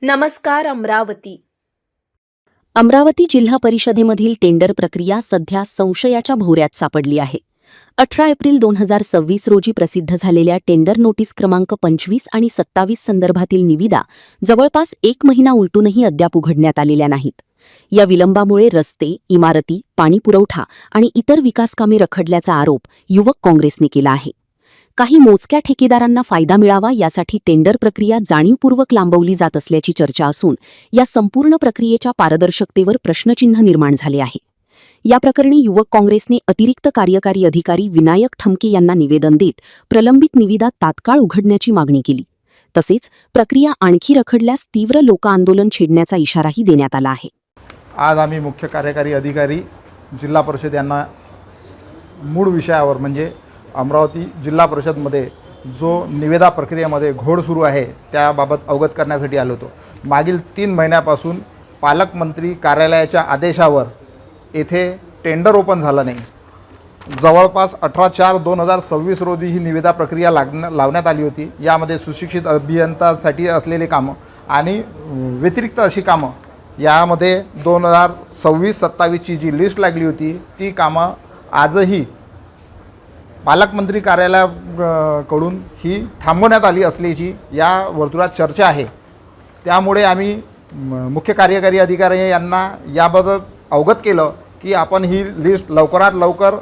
नमस्कार अमरावती. अमरावती जिल्हा परिषदेमधील टेंडर प्रक्रिया सध्या संशयाच्या भोवऱ्यात सापडली आहे. 18 एप्रिल 2026 रोजी प्रसिद्ध झालेल्या टेंडर नोटीस क्रमांक 25 आणि 27 संदर्भातील निविदा जवळपास 1 महिना उलटूनही अद्याप उघडण्यात आलेल्या नाहीत. या विलंबामुळे रस्ते, इमारती, पाणीपुरवठा आणि इतर विकासकामे रखडल्याचा आरोप युवक काँग्रेसने केला आहे. काही मोजक्या ठेकेदारांना फायदा मिळावा यासाठी टेंडर प्रक्रिया जाणीवपूर्वक लांबवली जात असल्याची चर्चा असून या संपूर्ण प्रक्रियेच्या पारदर्शकतेवर प्रश्नचिन्ह निर्माण झाले आहे. या प्रकरणी युवक काँग्रेसने अतिरिक्त कार्यकारी अधिकारी विनायक ठमके यांना निवेदन देत प्रलंबित निविदा तात्काळ उघडण्याची मागणी केली. तसेच प्रक्रिया आणखी रखडल्यास तीव्र लोकआंदोलन छेडण्याचा इशाराही देण्यात आला आहे. आज आम्ही मुख्य कार्यकारी अधिकारी जिल्हा परिषद यांना मूळ विषयावर म्हणजे अमरावती जिल्हा परिषदमध्ये जो निविदा प्रक्रियेमध्ये घोळ सुरू आहे त्याबाबत अवगत करण्यासाठी आलो होतो. मागील 3 महिन्यापासून पालकमंत्री कार्यालयाच्या आदेशावर येथे टेंडर ओपन झालं नाही. जवळपास 18/4/2026 रोजी ही निविदा प्रक्रिया लावण्यात आली होती. यामध्ये सुशिक्षित अभियंतासाठी असलेले कामं आणि व्यतिरिक्त अशी कामं यामध्ये 2026-27ची जी लिस्ट लागली होती ती कामं आजही पालकमंत्री कार्यालयाकडून ही थांबवण्यात आली असल्याची या वर्तुळात चर्चा आहे. त्यामुळे आम्ही मुख्य कार्यकारी अधिकारी यांना याबद्दल अवगत केलं की आपण ही लिस्ट लवकरात लवकर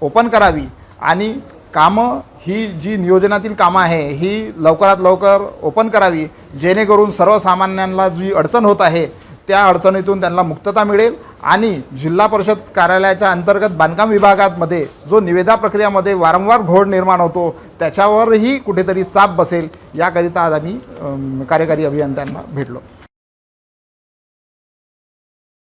ओपन करावी आणि कामं ही जी नियोजनातील कामं आहे ही लवकरात लवकर ओपन करावी, जेणेकरून सर्वसामान्यांना जी अडचण होत आहे त्या अडचणीतून त्यांना मुक्तता मिळेल आणि जिल्हा परिषद कार्यालयाच्या अंतर्गत बांधकाम विभागामध्ये जो निविदा प्रक्रियामध्ये वारंवार घोळ निर्माण होतो त्याच्यावरही कुठेतरी चाप बसेल. याकरिता आज आम्ही कार्यकारी अभियंत्यांना भेटलो.